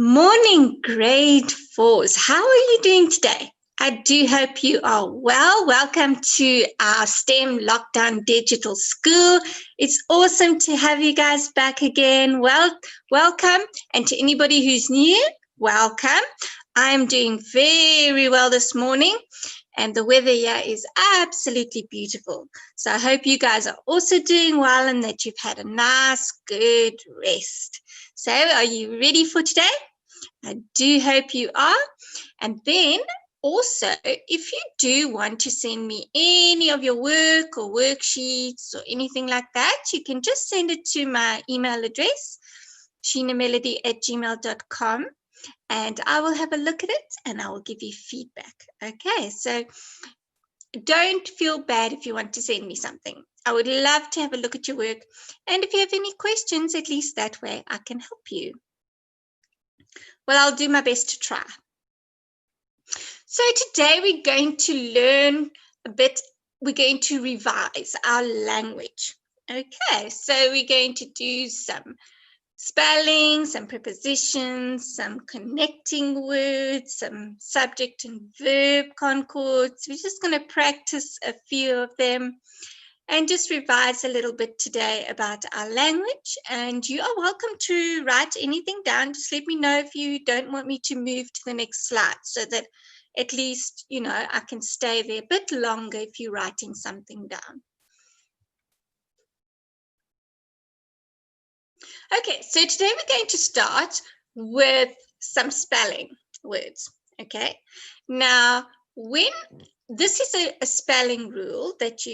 Morning, grade fours. How are you doing today? I do hope you are well. Welcome to our STEM Lockdown Digital School. It's awesome to have you guys back again. Welcome. And to anybody who's new, welcome. I'm doing very well this morning, and the weather here is absolutely beautiful. So I hope you guys are also doing well and that you've had a nice, good rest. So are you ready for today? I do hope you are. And then also, if you do want to send me any of your work or worksheets or anything like that, you can just send it to my email address, sheenamelody@gmail.com, and I will have a look at it and I will give you feedback. Okay, so don't feel bad if you want to send me something. I would love to have a look at your work. And if you have any questions, at least that way I can help you. Well, I'll do my best to try. So today we're going to learn a bit, we're going to revise our language. Okay, so we're going to do some spelling, some prepositions, some connecting words, some subject and verb concords. We're just going to practice a few of them and just revise a little bit today about our language. And you are welcome to write anything down. Just let me know if you don't want me to move to the next slide so that at least, I can stay there a bit longer if you're writing something down. Okay, so today we're going to start with some spelling words, okay? Now, this is a spelling rule that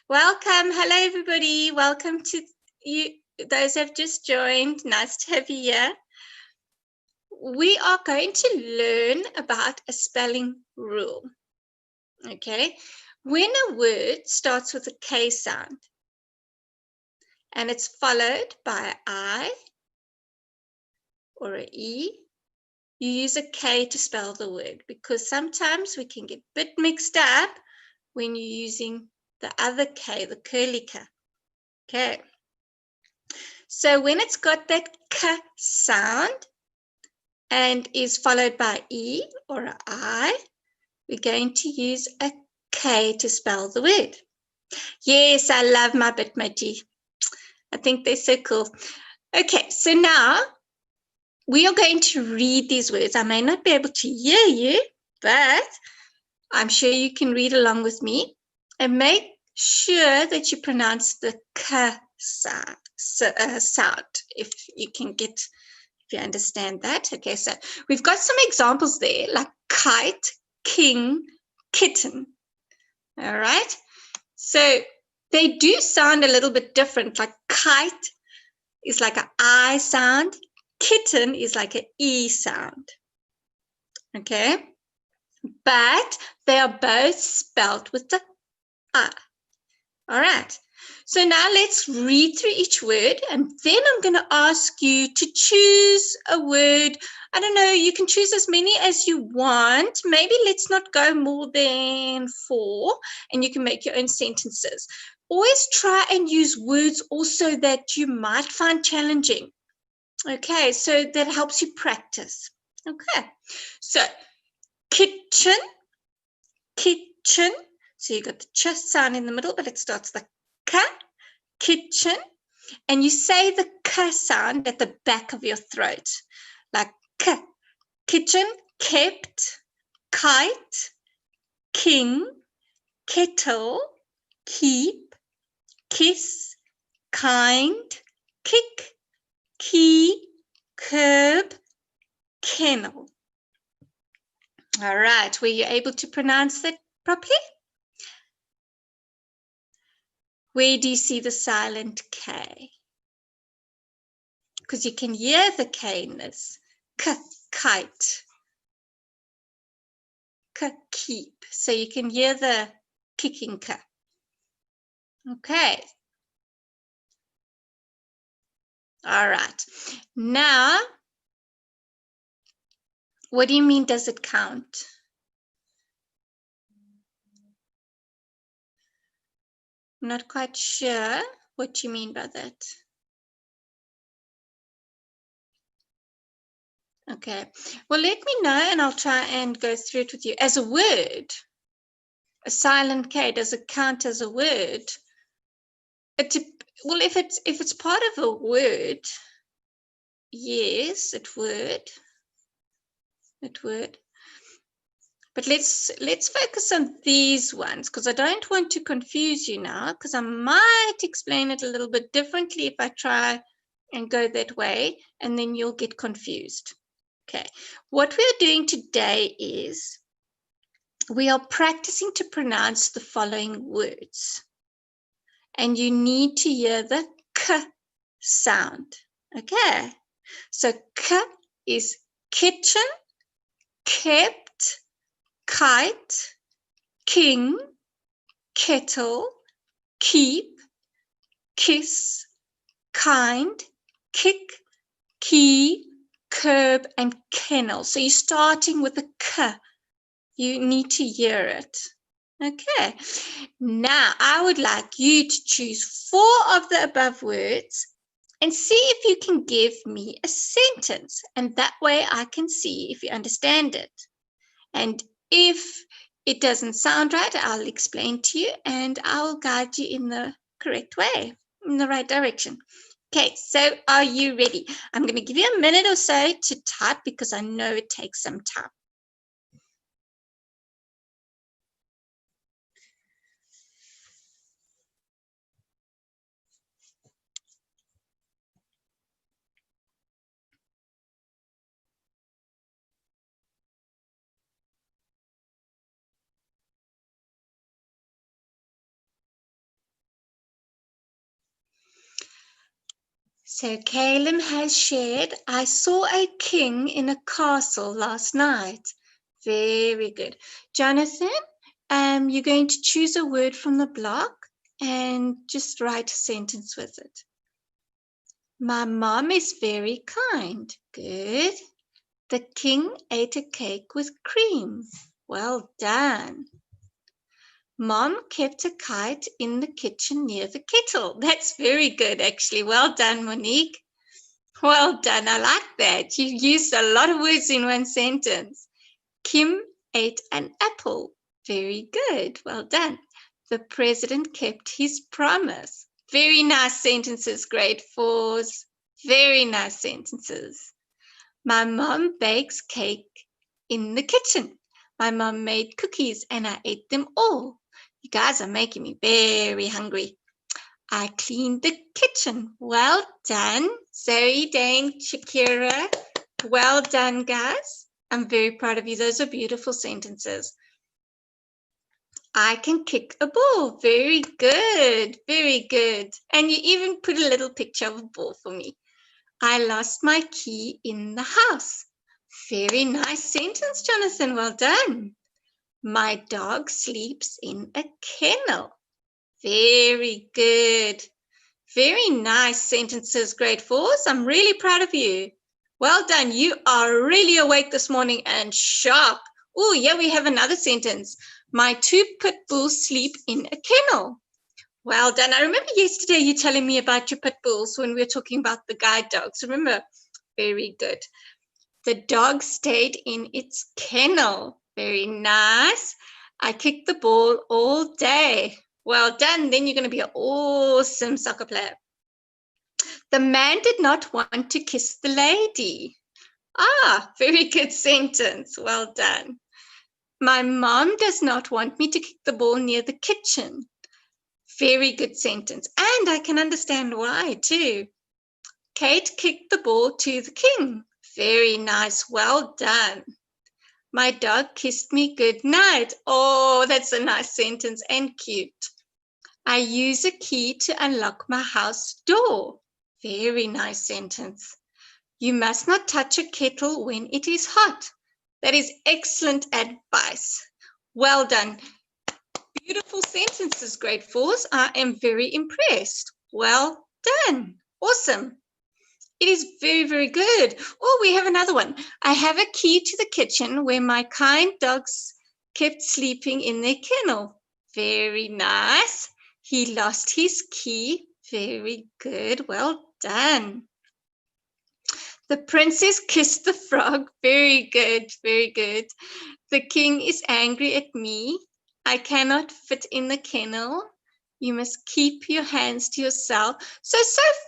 welcome. Hello, everybody. Welcome to you, those who have just joined. Nice to have you here. We are going to learn about a spelling rule, okay? When a word starts with a K sound and it's followed by an I or an E, you use a K to spell the word, because sometimes we can get a bit mixed up when you're using the other K, the curly K. Okay. So when it's got that K sound and is followed by E or an I, we're going to use a K to spell the word. Yes, I love my Bitmoji. I think they're so cool. Okay, so now we are going to read these words. I may not be able to hear you, but I'm sure you can read along with me, and make sure that you pronounce the K sound, if you understand that. Okay, so we've got some examples there, like kite, king, kitten. All right, so they do sound a little bit different. Like kite is like an I sound, kitten is like an E sound. Okay, but they are both spelled with the I. All right, so now let's read through each word, and then I'm going to ask you to choose a word. I don't know, you can choose as many as you want. Maybe let's not go more than 4, and you can make your own sentences. Always try and use words also that you might find challenging. Okay, so that helps you practice. Okay, so kitchen, kitchen. So you got the ch sound in the middle, but it starts the k, kitchen. And you say the k sound at the back of your throat, like k, kitchen, kept, kite, king, kettle, keep, kiss, kind, kick, key, curb, kennel. All right, were you able to pronounce that properly? Where do you see the silent K? Because you can hear the K in this. K, kite. K, keep. So you can hear the kicking K. Okay. All right. Now, what do you mean, does it count? I'm not quite sure what you mean by that. Okay. Well, let me know and I'll try and go through it with you. As a word, a silent K, does it count as a word? Well, if it's part of a word, yes, it would. It would. But let's focus on these ones because I don't want to confuse you now because I might explain it a little bit differently if I try and go that way, and then you'll get confused. Okay. What we're doing today is we are practicing to pronounce the following words. And you need to hear the K sound. Okay. So K is kitchen, kept, kite, king, kettle, keep, kiss, kind, kick, key, curb, and kennel. So you're starting with a K. You need to hear it. Okay. Now I would like you to choose 4 of the above words and see if you can give me a sentence. And that way I can see if you understand it. And if it doesn't sound right, I'll explain to you and I'll guide you in the correct way, in the right direction. Okay, so are you ready? I'm going to give you a minute or so to type because I know it takes some time. So Caleb has shared, I saw a king in a castle last night. Very good. Jonathan, you're going to choose a word from the block and just write a sentence with it. My mom is very kind. Good. The king ate a cake with cream. Well done. Mom kept a kite in the kitchen near the kettle. That's very good, actually. Well done, Monique. Well done. I like that. You used a lot of words in one sentence. Kim ate an apple. Very good. Well done. The president kept his promise. Very nice sentences, grade 4s. Very nice sentences. My mom bakes cake in the kitchen. My mom made cookies and I ate them all. You guys are making me very hungry. I cleaned the kitchen. Well done, Zoe, Dane, Shakira. Well done, guys. I'm very proud of you. Those are beautiful sentences. I can kick a ball. Very good. Very good. And you even put a little picture of a ball for me. I lost my key in the house. Very nice sentence, Jonathan. Well done. My dog sleeps in a kennel. Very good. Very nice sentences, grade 4s. I'm really proud of you. Well done. You are really awake this morning and sharp. Oh, yeah, we have another sentence. My 2 pit bulls sleep in a kennel. Well done. I remember yesterday you telling me about your pit bulls when we were talking about the guide dogs. Remember? Very good. The dog stayed in its kennel. Very nice. I kicked the ball all day. Well done. Then you're going to be an awesome soccer player. The man did not want to kiss the lady. Ah, very good sentence. Well done. My mom does not want me to kick the ball near the kitchen. Very good sentence. And I can understand why too. Kate kicked the ball to the king. Very nice. Well done. My dog kissed me good night. Oh, that's a nice sentence and cute. I use a key to unlock my house door. Very nice sentence. You must not touch a kettle when it is hot. That is excellent advice. Well done. Beautiful sentences, grade 4s. I am very impressed. Well done. Awesome. It is very, very good. Oh, we have another one. I have a key to the kitchen where my kind dogs kept sleeping in their kennel. Very nice. He lost his key. Very good. Well done. The princess kissed the frog. Very good, very good. The king is angry at me. I cannot fit in the kennel. You must keep your hands to yourself. So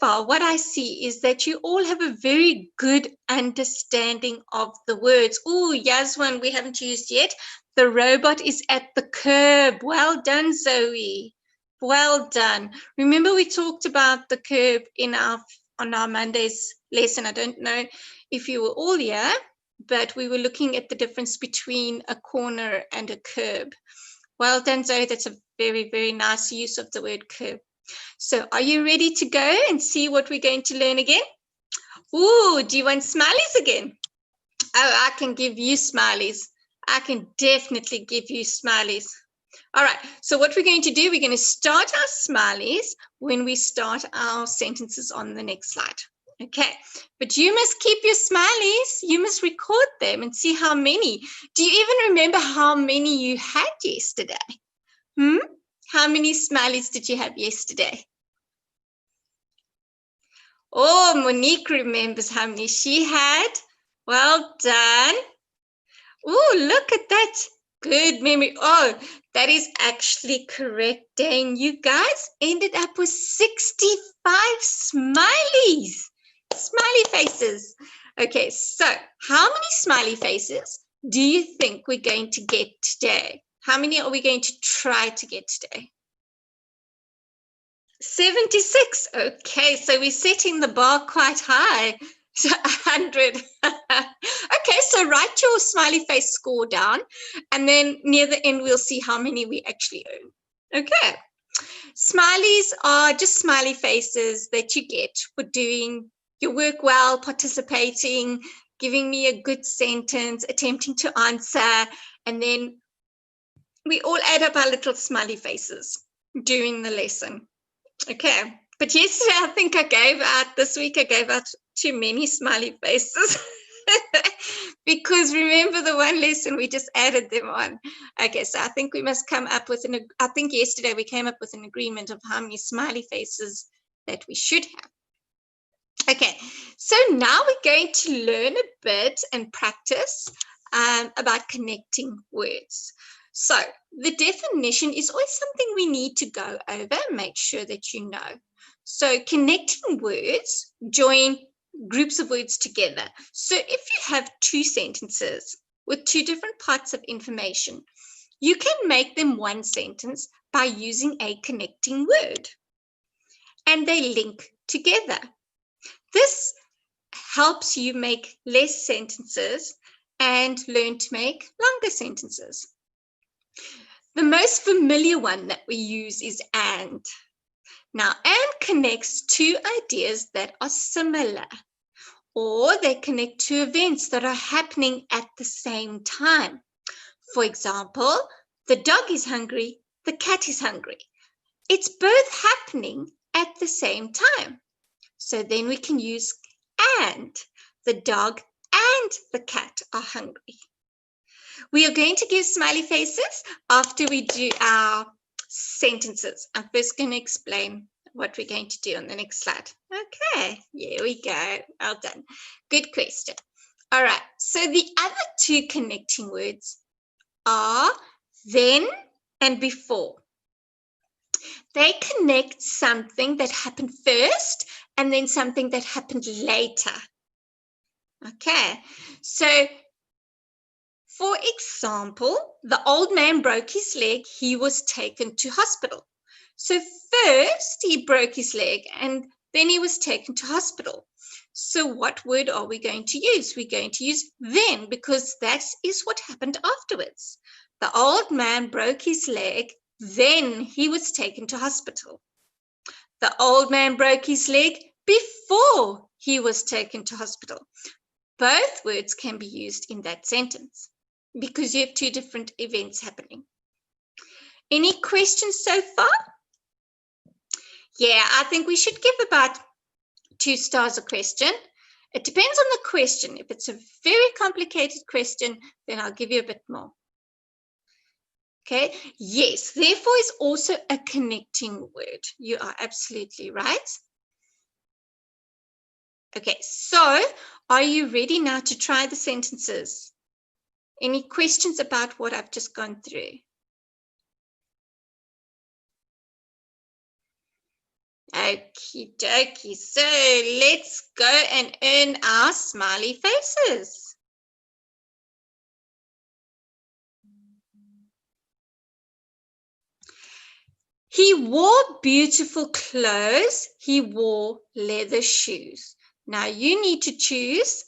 far, what I see is that you all have a very good understanding of the words. Oh, here's one we haven't used yet. The robot is at the curb. Well done, Zoe. Well done. Remember, we talked about the curb on our Monday's lesson. I don't know if you were all here, but we were looking at the difference between a corner and a curb. Well done, Zoe. That's a very, very nice use of the word curb. So are you ready to go and see what we're going to learn again? Ooh, do you want smileys again? Oh, I can give you smileys. I can definitely give you smileys. All right, so what we're going to do, we're going to start our smileys when we start our sentences on the next slide. Okay, but you must keep your smileys. You must record them and see how many. Do you even remember how many you had yesterday? How many smileys did you have yesterday? Oh, Monique remembers how many she had. Well done. Oh, look at that. Good memory. Oh, that is actually correct, Dane. You guys ended up with 65 smileys. Smiley faces. Okay, so how many smiley faces do you think we're going to get today? How many are we going to try to get today? 76. Okay, so we're setting the bar quite high. 100. Okay, so write your smiley face score down, and then near the end, we'll see how many we actually earn. Okay. Smileys are just smiley faces that you get for doing your work well, participating, giving me a good sentence, attempting to answer, and then we all add up our little smiley faces during the lesson. Okay, but yesterday I think this week I gave out too many smiley faces because remember the one lesson we just added them on. Okay, so I think we must come up with I think yesterday we came up with an agreement of how many smiley faces that we should have. Okay, so now we're going to learn a bit and practice about connecting words. So the definition is always something we need to go over and make sure that you know. So connecting words join groups of words together. So if you have two sentences with two different parts of information, you can make them one sentence by using a connecting word. And they link together. This helps you make less sentences and learn to make longer sentences. The most familiar one that we use is and. Now, and connects two ideas that are similar, or they connect two events that are happening at the same time. For example, the dog is hungry, the cat is hungry. It's both happening at the same time. So then we can use and. The dog and the cat are hungry. We are going to give smiley faces after we do our sentences. I'm first going to explain what we're going to do on the next slide. Okay, here we go. Well done. Good question. All right, so the other two connecting words are then and before. They connect something that happened first and then something that happened later. Okay, so for example, the old man broke his leg, he was taken to hospital. So first he broke his leg and then he was taken to hospital. So what word are we going to use? We're going to use then because that is what happened afterwards. The old man broke his leg, then he was taken to hospital. The old man broke his leg before he was taken to hospital. Both words can be used in that sentence because you have two different events happening. Any questions so far? Yeah, I think we should give about 2 stars a question. It depends on the question. If it's a very complicated question, then I'll give you a bit more. Okay, yes, therefore is also a connecting word. You are absolutely right. Okay, so are you ready now to try the sentences? Any questions about what I've just gone through? Okie dokie. So let's go and earn our smiley faces. He wore beautiful clothes. He wore leather shoes. Now you need to choose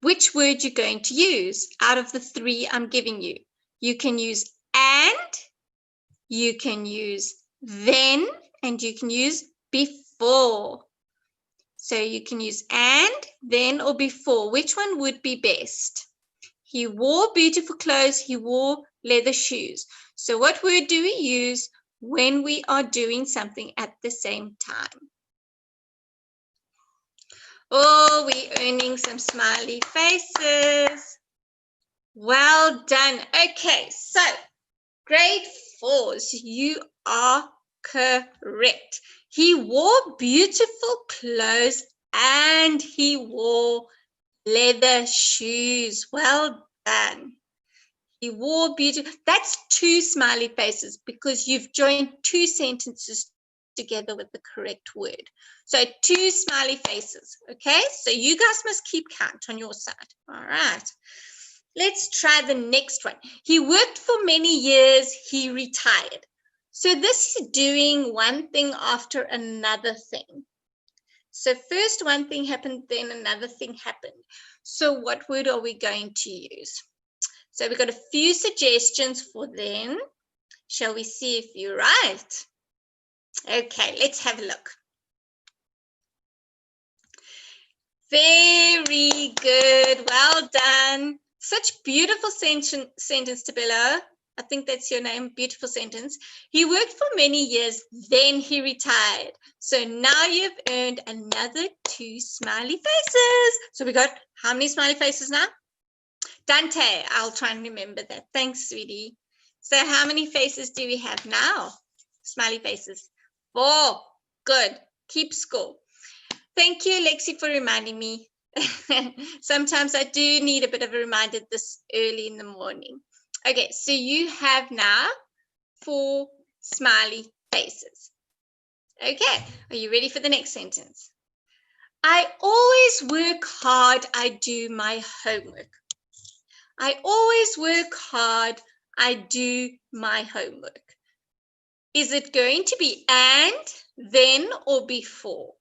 which word you're going to use out of the three I'm giving you. You can use and, you can use then, and you can use before. So you can use and, then, or before. Which one would be best? He wore beautiful clothes. He wore leather shoes. So what word do we use when we are doing something at the same time? Oh, we're earning some smiley faces. Well done. Okay, so grade 4s, you are correct. He wore beautiful clothes and he wore leather shoes. Well done. He wore beautiful. That's 2 smiley faces because you've joined 2 sentences together with the correct word. So 2 smiley faces. Okay, so you guys must keep count on your side. All right. Let's try the next one. He worked for many years. He retired. So this is doing one thing after another thing. So first one thing happened, then another thing happened. So what word are we going to use? So we've got a few suggestions for them. Shall we see if you're right? Okay, let's have a look. Very good. Well done. Such beautiful sentence, Tabella. I think that's your name. Beautiful sentence. He worked for many years, then he retired. So now you've earned another 2 smiley faces. So we got how many smiley faces now? Dante, I'll try and remember that. Thanks, sweetie. So how many faces do we have now? Smiley faces. 4. Good. Keep score. Thank you, Lexi, for reminding me. Sometimes I do need a bit of a reminder this early in the morning. Okay, so you have now 4 smiley faces. Okay, are you ready for the next sentence? I always work hard. I do my homework. I always work hard. I do my homework. Is it going to be and, then, or before?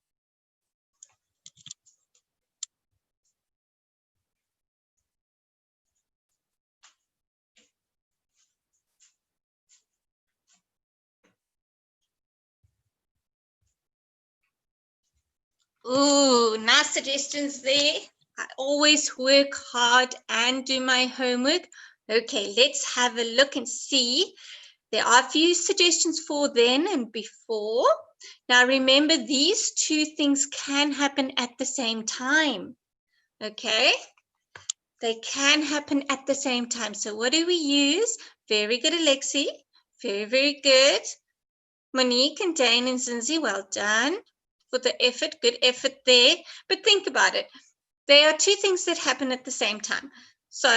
Ooh, nice suggestions there. I always work hard and do my homework. Okay, let's have a look and see. There are a few suggestions for then and before. Now remember, these 2 things can happen at the same time. Okay, they can happen at the same time. So what do we use? Very good, Alexi. Very, very good. Monique and Dane and Zinzi, well done for the effort. Good effort there. But think about it. There are 2 things that happen at the same time. So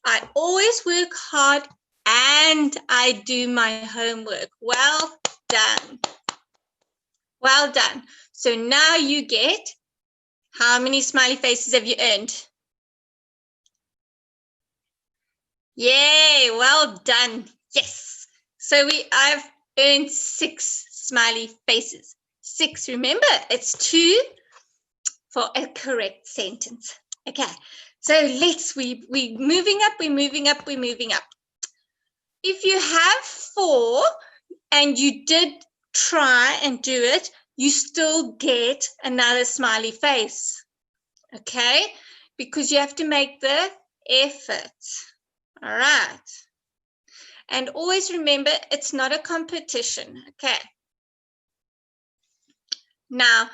I always work hard and I do my homework. Well done. Well done. So now you get, how many smiley faces have you earned? Yay, well done. Yes. So I've earned 6 smiley faces. 6, remember, it's 2 for a correct sentence. Okay, so we're moving up, we're moving up, we're moving up. If you have 4 and you did try and do it, you still get another smiley face. Okay, because you have to make the effort. All right. And always remember, it's not a competition. Okay. Now,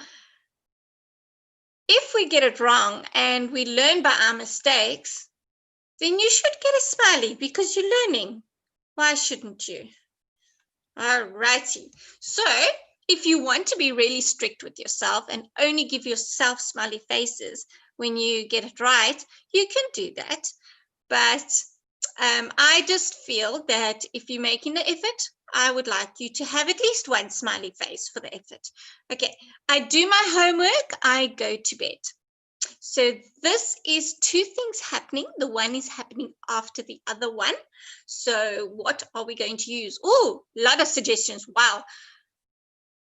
if we get it wrong and we learn by our mistakes, then you should get a smiley because you're learning. Why shouldn't you? All righty. So if you want to be really strict with yourself and only give yourself smiley faces when you get it right, you can do that. But I just feel that if you're making the effort, I would like you to have at least one smiley face for the effort. Okay, I do my homework, I go to bed. So this is two things happening. The one is happening after the other one. So what are we going to use? Oh, a lot of suggestions. Wow.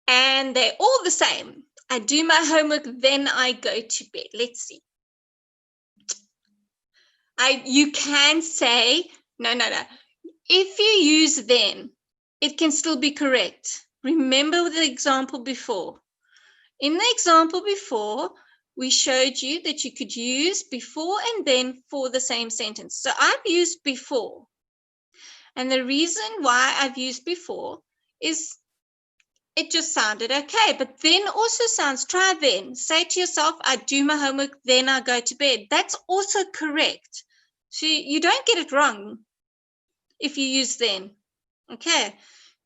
And they're all the same. I do my homework, then I go to bed. Let's see. You can say, no. If you use then, it can still be correct. Remember the example before. In the example before, we showed you that you could use before and then for the same sentence. So I've used before. And the reason why I've used before is it just sounded okay. But then also sounds, try then. Say to yourself, I do my homework, then I go to bed. That's also correct. So you don't get it wrong if you use then. Okay,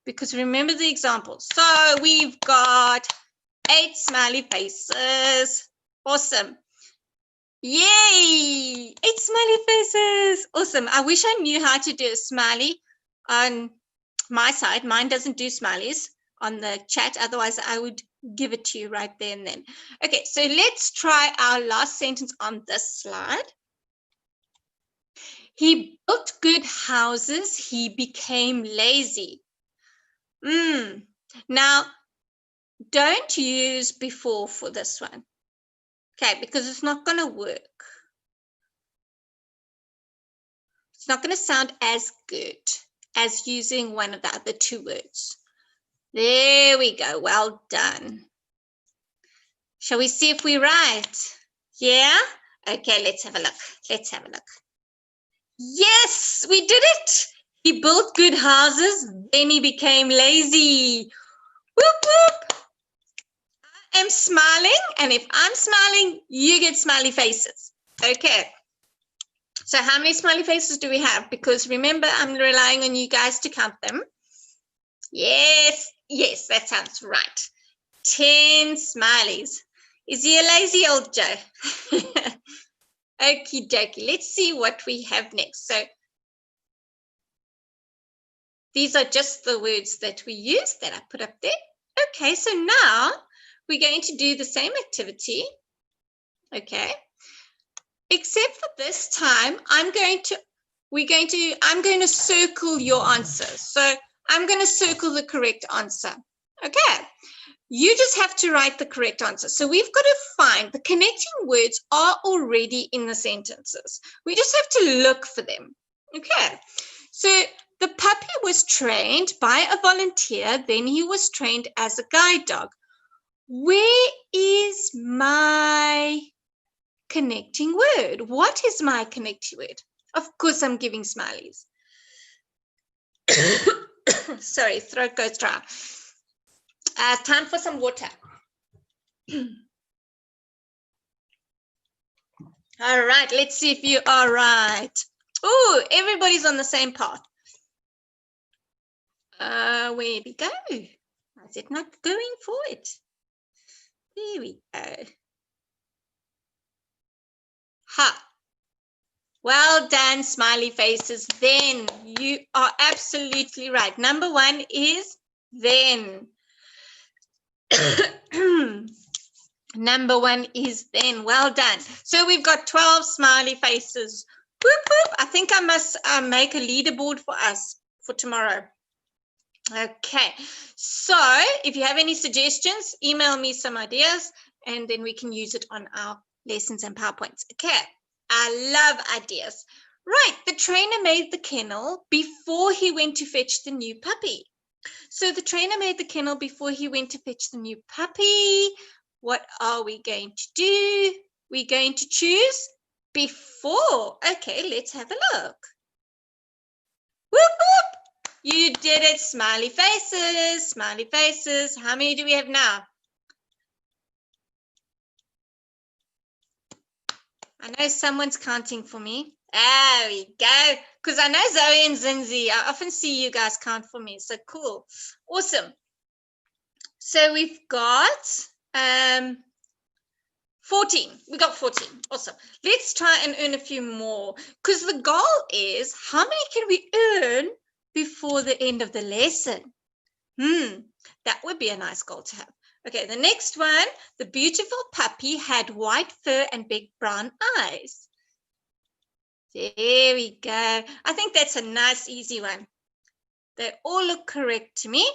because remember the example. So we've got 8 smiley faces. Awesome. Yay! 8 smiley faces. Awesome. I wish I knew how to do a smiley on my side. Mine doesn't do smileys on the chat. Otherwise, I would give it to you right there and then. Okay, so let's try our last sentence on this slide. He built good houses. He became lazy. Now, don't use before for this one. Okay, because it's not going to work. It's not going to sound as good as using one of the other two words. There we go. Well done. Shall we see if we're right? Yeah? Okay, let's have a look. Let's have a look. Yes, we did it. He built good houses, then he became lazy. Whoop, whoop. I am smiling, and if I'm smiling, you get smiley faces. Okay. So how many smiley faces do we have? Because remember, I'm relying on you guys to count them. Yes, that sounds right. 10 smileys. Is he a lazy old Joe? Okie dokie. Let's see what we have next. So these are just the words that we use that I put up there. Okay, so now we're going to do the same activity. Okay. Except for this time, I'm going to circle your answer. So I'm going to circle the correct answer. Okay. You just have to write the correct answer. So we've got to find the connecting words are already in the sentences. We just have to look for them. Okay. So the puppy was trained by a volunteer. Then he was trained as a guide dog. Where is my connecting word? What is my connecting word? Of course, I'm giving smileys. Sorry, throat goes dry. Time for some water. All right, let's see if you are right. Oh, everybody's on the same path. Where we go? Why is it not going for it? There we go. Ha. Well done, smiley faces. Then you are absolutely right. Number 1 is then. Number 1 is then. Well done. So we've got 12 smiley faces. Whoop, whoop. I think I must make a leaderboard for us for tomorrow. Okay. So if you have any suggestions, email me some ideas and then we can use it on our lessons and PowerPoints. Okay. I love ideas. Right. The trainer made the kennel before he went to fetch the new puppy. So the trainer made the kennel before he went to fetch the new puppy. What are we going to do? We're going to choose before. Okay, let's have a look. Whoop, whoop. You did it. Smiley faces, smiley faces. How many do we have now? I know someone's counting for me. There we go. Because I know Zoe and Zinzi, I often see you guys count for me. So cool. Awesome. So we've got 14. We got 14. Awesome. Let's try and earn a few more, because the goal is how many can we earn before the end of the lesson? That would be a nice goal to have. Okay, the next one. The beautiful puppy had white fur and big brown eyes. There we go. I think that's a nice, easy one. They all look correct to me.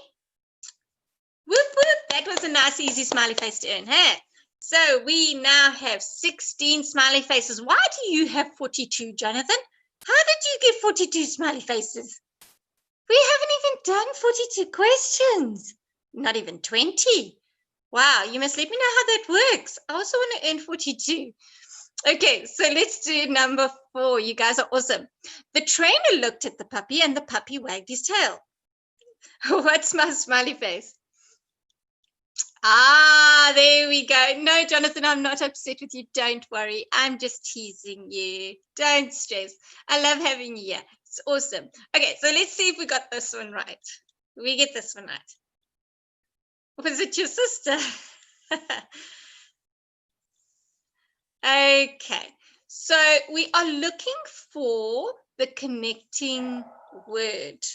Whoop, whoop. That was a nice, easy smiley face to earn, hey? So we now have 16 smiley faces. Why do you have 42, Jonathan? How did you get 42 smiley faces? We haven't even done 42 questions. Not even 20. Wow, you must let me know how that works. I also want to earn 42. Okay, so let's do number 4. You guys are awesome. The trainer looked at the puppy and the puppy wagged his tail. What's my smiley face? Ah, there we go. No, Jonathan, I'm not upset with you. Don't worry. I'm just teasing you. Don't stress. I love having you here. It's awesome. Okay, so let's see if we got this one right. We get this one right. Was it your sister? Okay, so we are looking for the connecting word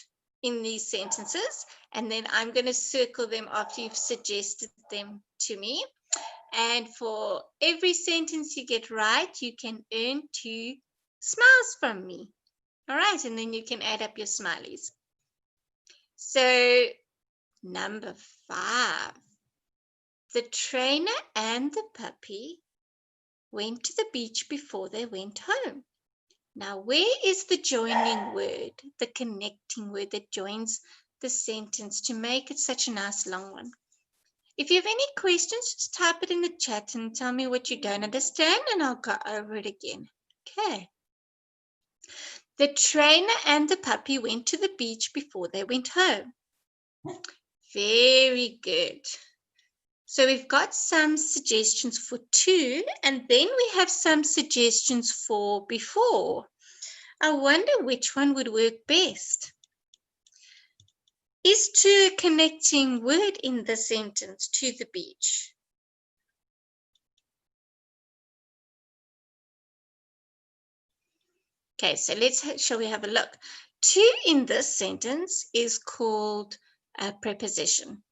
in these sentences, and then I'm going to circle them after you've suggested them to me. And for every sentence you get right, you can earn 2 smiles from me. All right, and then you can add up your smileys. So number 5, the trainer and the puppy went to the beach before they went home. Now, where is the joining word, the connecting word that joins the sentence to make it such a nice long one? If you have any questions, just type it in the chat and tell me what you don't understand, and I'll go over it again. Okay. The trainer and the puppy went to the beach before they went home. Very good. So we've got some suggestions for to, and then we have some suggestions for before. I wonder which one would work best. Is to a connecting word in the sentence, to the beach? Okay, so shall we have a look? To in this sentence is called a preposition.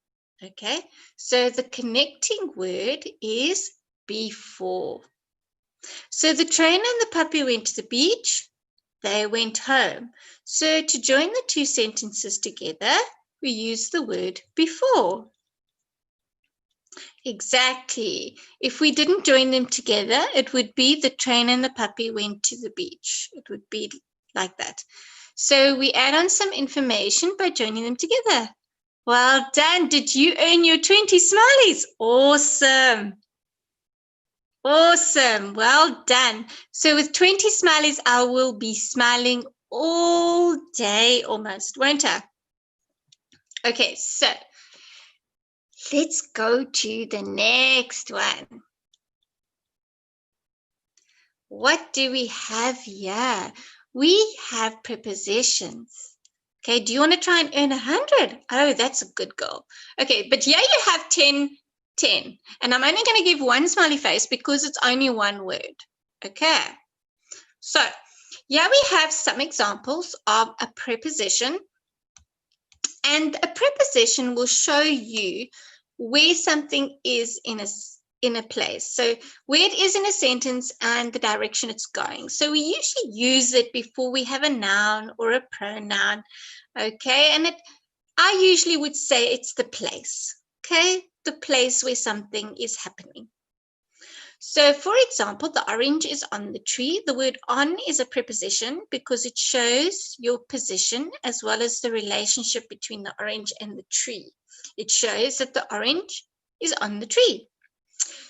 Okay, so the connecting word is before. So the trainer and the puppy went to the beach. They went home. So to join the 2 sentences together, we use the word before. Exactly. If we didn't join them together, it would be the trainer and the puppy went to the beach. It would be like that. So we add on some information by joining them together. Well done. Did you earn your 20 smileys? Awesome. Awesome. Well done. So with 20 smileys, I will be smiling all day almost, won't I? Okay, so let's go to the next one. What do we have here? We have prepositions. Okay, do you want to try and earn 100? Oh, that's a good goal. Okay, but here you have 10, 10. And I'm only going to give one smiley face because it's only one word. Okay, so here we have some examples of a preposition. And a preposition will show you where something is in a place. So where it is in a sentence and the direction it's going. So we usually use it before we have a noun or a pronoun. Okay, and I usually would say it's the place. Okay, the place where something is happening. So, for example, the orange is on the tree. The word on is a preposition because it shows your position as well as the relationship between the orange and the tree. It shows that the orange is on the tree.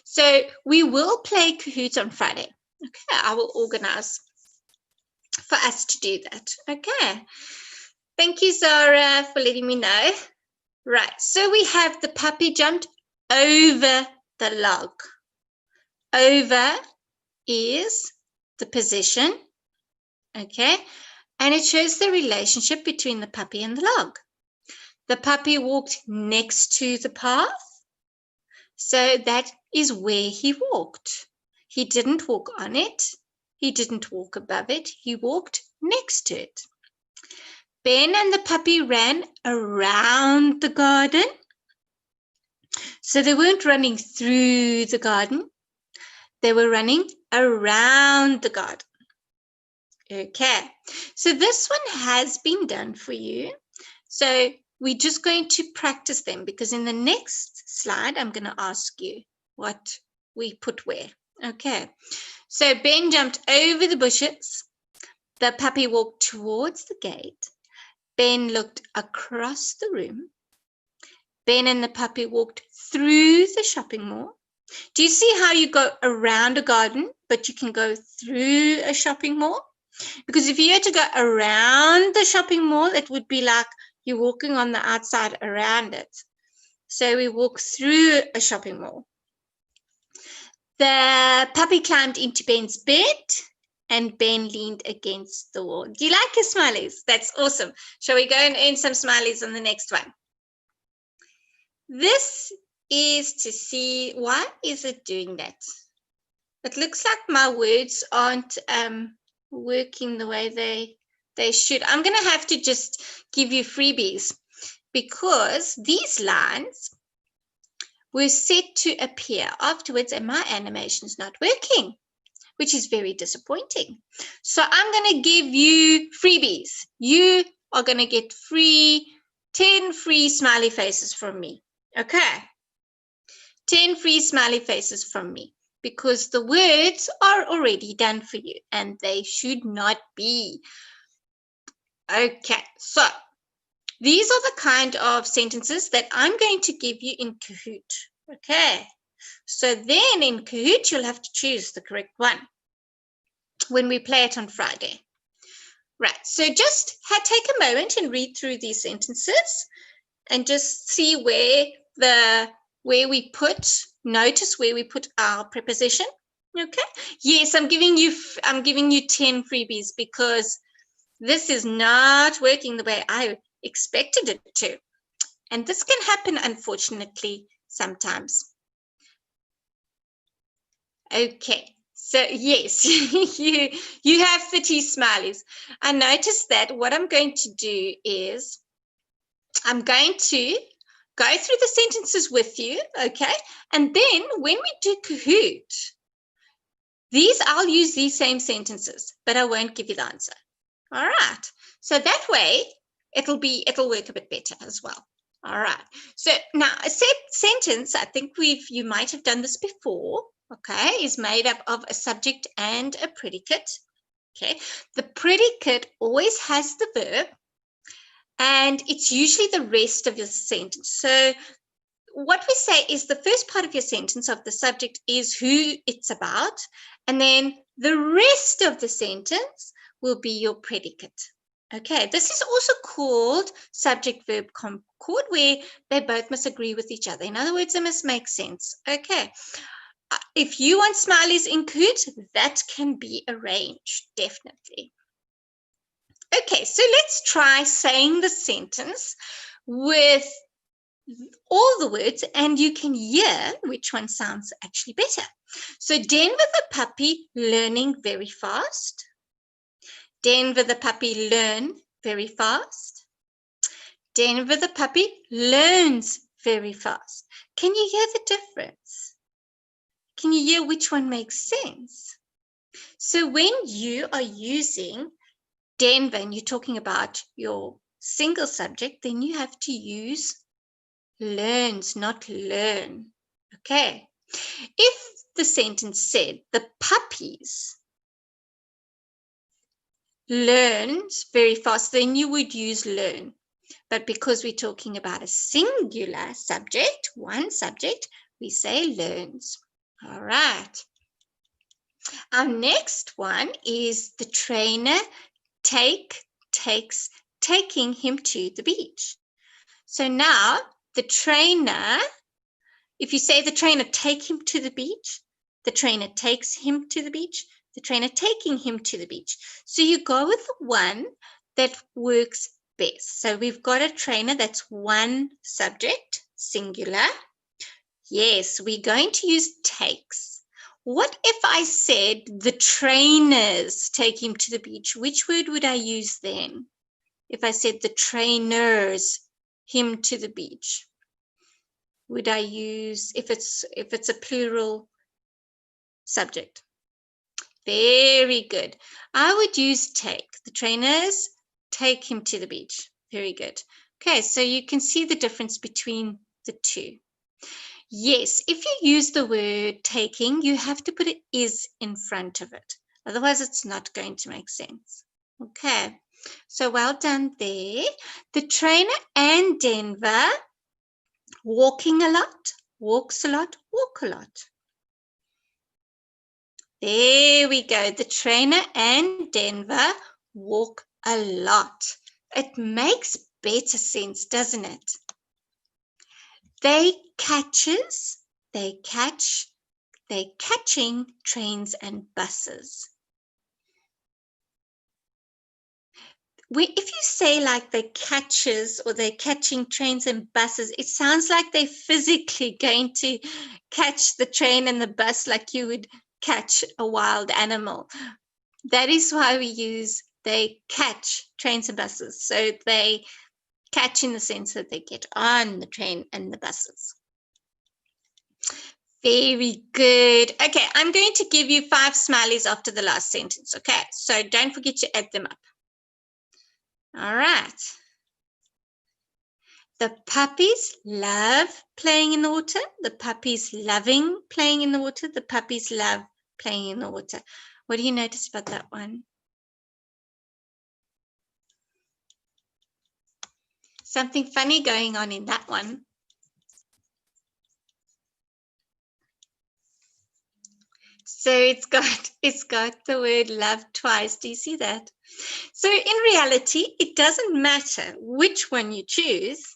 So, we will play Kahoot on Friday. Okay, I will organize for us to do that. Okay. Thank you, Zara, for letting me know. Right, so we have the puppy jumped over the log. Over is the position, okay, and it shows the relationship between the puppy and the log. The puppy walked next to the path. So that is where he walked. He didn't walk on it. He didn't walk above it. He walked next to it. Ben and the puppy ran around the garden. So they weren't running through the garden. They were running around the garden. Okay, so this one has been done for you. So we're just going to practice them because in the next slide, I'm going to ask you what we put where. Okay, so Ben jumped over the bushes. The puppy walked towards the gate. Ben looked across the room. Ben and the puppy walked through the shopping mall. Do you see how you go around a garden, but you can go through a shopping mall? Because if you had to go around the shopping mall, it would be like you're walking on the outside around it. So we walk through a shopping mall. The puppy climbed into Ben's bed and Ben leaned against the wall. Do you like your smileys? That's awesome. Shall we go and earn some smileys on the next one? This is to see, why is it doing that? It looks like my words aren't working the way they should. I'm going to have to just give you freebies because these lines were set to appear afterwards and my animation is not working, which is very disappointing. So I'm going to give you freebies. You are going to get 10 free smiley faces from me. Okay. 10 free smiley faces from me. Because the words are already done for you and they should not be. Okay, so these are the kind of sentences that I'm going to give you in Kahoot. Okay, so then in Kahoot, you'll have to choose the correct one when we play it on Friday. Right, so just take a moment and read through these sentences and just see notice where we put our preposition. Okay. Yes, I'm giving you 10 freebies because this is not working the way I expected it to. And this can happen, unfortunately, sometimes. Okay. So yes, you have 30 smileys. I noticed that what I'm going to do is I'm going to go through the sentences with you, okay? And then when we do Kahoot, I'll use these same sentences, but I won't give you the answer. All right. So that way it'll work a bit better as well. All right. So now a sentence, I think you might have done this before, okay, is made up of a subject and a predicate. Okay. The predicate always has the verb and it's usually the rest of your sentence. So what we say is the first part of your sentence of the subject is who it's about, and then the rest of the sentence will be your predicate. Okay, this is also called subject-verb concord, where they both must agree with each other. In other words, they must make sense. Okay, if you want smileys in Kahoot, that can be arranged, definitely. Okay, so let's try saying the sentence with all the words and you can hear which one sounds actually better. So Denver the puppy learning very fast. Denver the puppy learn very fast. Denver the puppy learns very fast. Can you hear the difference? Can you hear which one makes sense? So when you are using Denver and you're talking about your single subject, then you have to use learns, not learn. Okay. If the sentence said the puppies learns very fast, then you would use learn. But because we're talking about a singular subject, one subject, we say learns. All right. Our next one is the trainer takes taking him to the beach. So now the trainer, if you say the trainer take him to the beach, the trainer takes him to the beach, the trainer taking him to the beach. So you go with the one that works best. So we've got a trainer that's one subject, singular. Yes, we're going to use takes. What if I said the trainers take him to the beach? Which word would I use then? If I said the trainers him to the beach, would I use, if it's a plural subject? Very good. I would use take. The trainers take him to the beach. Very good. Okay, so you can see the difference between the two. Yes, if you use the word taking, you have to put an is in front of it. Otherwise, it's not going to make sense. Okay, so well done there. The trainer and Denver, walking a lot, walks a lot, walk a lot. There we go. The trainer and Denver walk a lot. It makes better sense, doesn't it? They catches, they catch, they catching trains and buses. If you say like they catches or they're catching trains and buses, it sounds like they're physically going to catch the train and the bus like you would catch a wild animal. That is why we use they catch trains and buses. So they catch in the sense that they get on the train and the buses. Very good. Okay, I'm going to give you 5 smileys after the last sentence. Okay, so don't forget to add them up. All right. The puppies love playing in the water. The puppies loving playing in the water. The puppies love playing in the water. What do you notice about that one? Something funny going on in that one. So it's got the word love twice. Do you see that? So in reality, it doesn't matter which one you choose.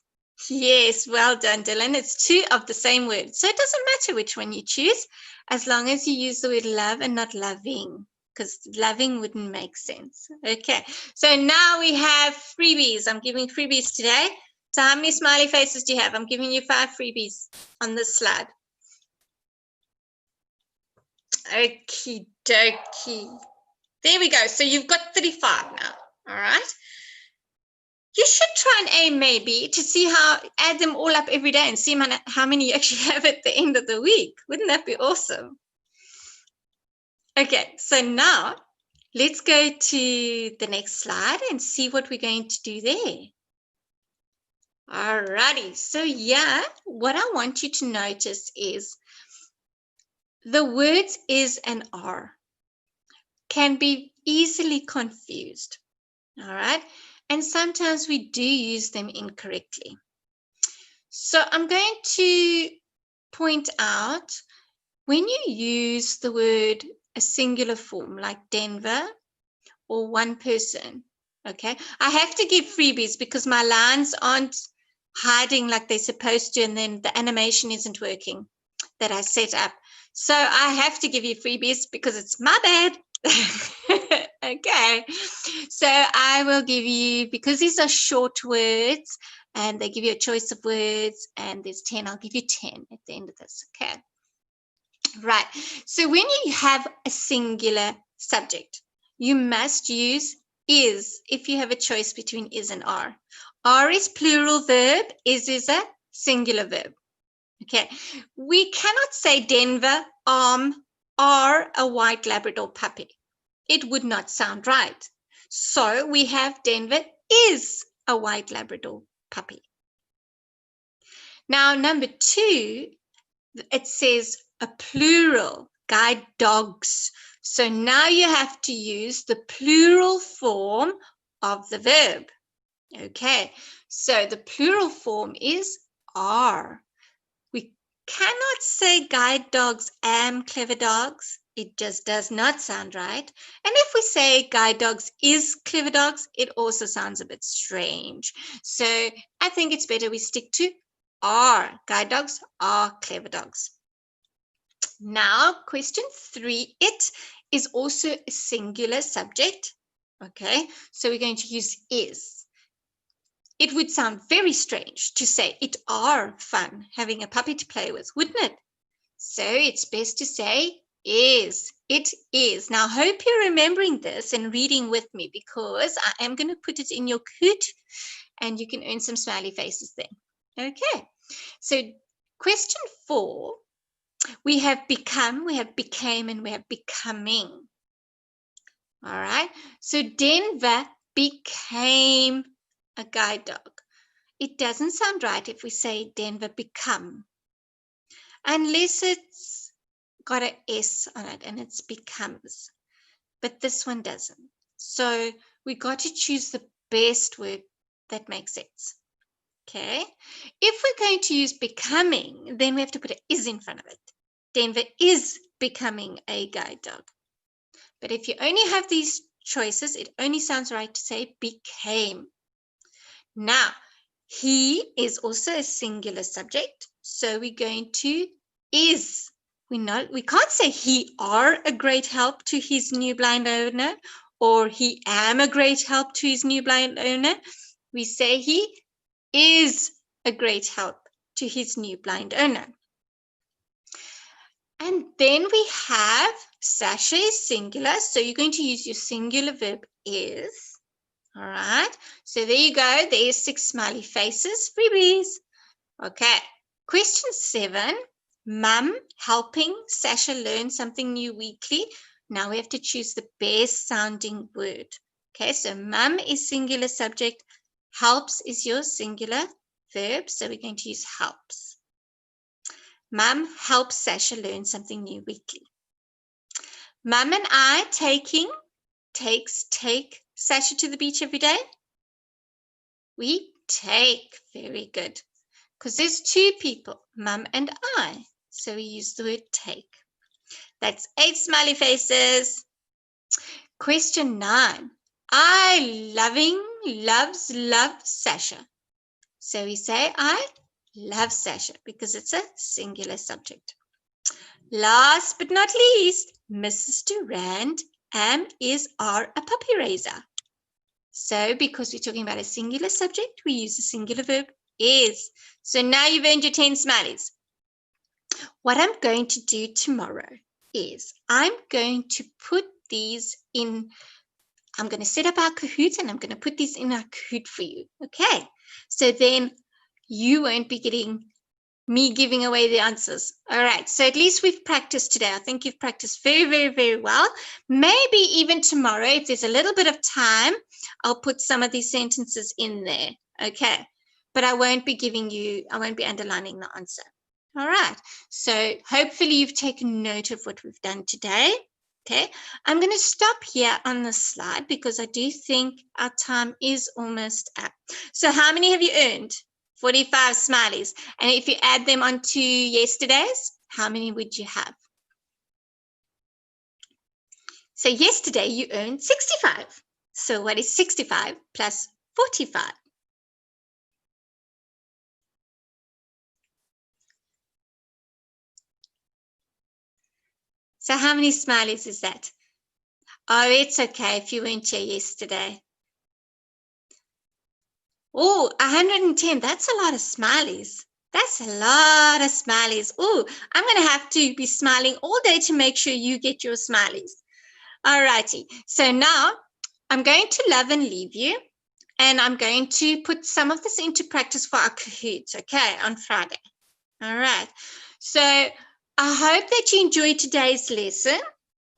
Yes, well done, Dylan. It's 2 of the same word. So it doesn't matter which one you choose, as long as you use the word love and not loving, because loving wouldn't make sense. Okay, so now we have freebies. I'm giving freebies today. So how many smiley faces do you have? I'm giving you 5 freebies on this slide. Okie dokie. There we go. So you've got 35 now. All right. You should try and aim maybe to see add them all up every day and see how many you actually have at the end of the week. Wouldn't that be awesome? Okay, so now let's go to the next slide and see what we're going to do there. All righty, so yeah, what I want you to notice is the words is and are can be easily confused. All right, and sometimes we do use them incorrectly. So I'm going to point out when you use the word a singular form like Denver or one person, okay, I have to give freebies because my lines aren't hiding like they're supposed to, and then the animation isn't working that I set up. So I have to give you freebies because it's my bad. Okay, so I will give you, because these are short words and they give you a choice of words and there's 10, I'll give you 10 at the end of this. Okay, right. So when you have a singular subject, you must use is if you have a choice between is and are. Are is plural verb, is a singular verb. Okay, we cannot say Denver are a white Labrador puppy. It would not sound right. So we have Denver is a white Labrador puppy. Now, number 2, it says a plural, guide dogs. So now you have to use the plural form of the verb. Okay, so the plural form is are. We cannot say guide dogs am clever dogs. It just does not sound right. And if we say guide dogs is clever dogs, it also sounds a bit strange. So I think it's better we stick to are. Guide dogs are clever dogs. Now, question 3, it is also a singular subject. Okay, so we're going to use is. it would sound very strange to say it are fun having a puppy to play with, wouldn't it? So it's best to say is. It is. Now, I hope you're remembering this and reading with me, because I am going to put it in your Kahoot and you can earn some smiley faces then. Okay. So question 4, we have become, we have became, and we have becoming. All right. So Denver became a guide dog. It doesn't sound right if we say Denver become, unless it's got an S on it and it's becomes. But this one doesn't. So we got to choose the best word that makes sense. Okay. If we're going to use becoming, then we have to put an is in front of it. Denver is becoming a guide dog. But if you only have these choices, it only sounds right to say became. Now, he is also a singular subject, so we're going to is. We can't say he are a great help to his new blind owner, or he am a great help to his new blind owner. We say he is a great help to his new blind owner. And then we have Sasha is singular, so you're going to use your singular verb is. All right, so there you go. There's 6 smiley faces, freebies. Okay, question 7, Mum helping Sasha learn something new weekly. Now we have to choose the best sounding word. Okay, so mum is singular subject, helps is your singular verb, so we're going to use helps. Mum helps Sasha learn something new weekly. Mum and I take Sasha to the beach every day. We take, very good. Because there's 2 people, Mum and I. So we use the word take. That's 8 smiley faces. Question 9. I love Sasha. So we say I love Sasha because it's a singular subject. Last but not least, Mrs. Durand are a puppy raiser. So because we're talking about a singular subject, we use the singular verb is. So now you've earned your 10 smileys. What I'm going to do tomorrow is I'm going to put these in, I'm going to set up our Kahoot and I'm going to put these in our Kahoot for you. Okay. So then you won't be getting me giving away the answers. All right. So at least we've practiced today. I think you've practiced very, very, very well. Maybe even tomorrow, if there's a little bit of time, I'll put some of these sentences in there. Okay. But I won't be underlining the answer. All right. So hopefully you've taken note of what we've done today. Okay. I'm going to stop here on the slide because I do think our time is almost up. So how many have you earned? 45 smileys. And if you add them onto yesterday's, how many would you have? So yesterday you earned 65. So what is 65 plus 45? So how many smileys is that? Oh, it's okay if you weren't here yesterday. Oh, 110. That's a lot of smileys. That's a lot of smileys. Oh, I'm going to have to be smiling all day to make sure you get your smileys. All righty. So now I'm going to love and leave you. And I'm going to put some of this into practice for our Kahoot, okay, on Friday. All right. So I hope that you enjoyed today's lesson.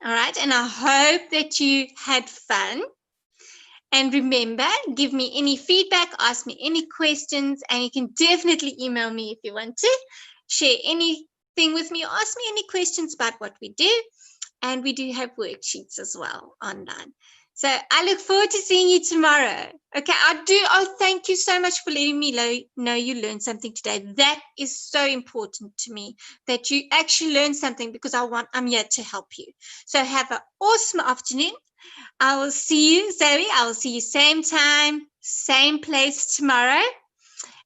All right. And I hope that you had fun. And remember, give me any feedback, ask me any questions, and you can definitely email me if you want to. Share anything with me, ask me any questions about what we do. And we do have worksheets as well online. So I look forward to seeing you tomorrow. Okay, Oh, thank you so much for letting me know you learned something today. That is so important to me, that you actually learn something, because I'm here to help you. So have an awesome afternoon. I will see you, Zoe. I will see you same time, same place tomorrow.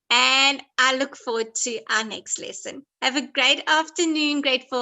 And I look forward to our next lesson. Have a great afternoon, Grateful.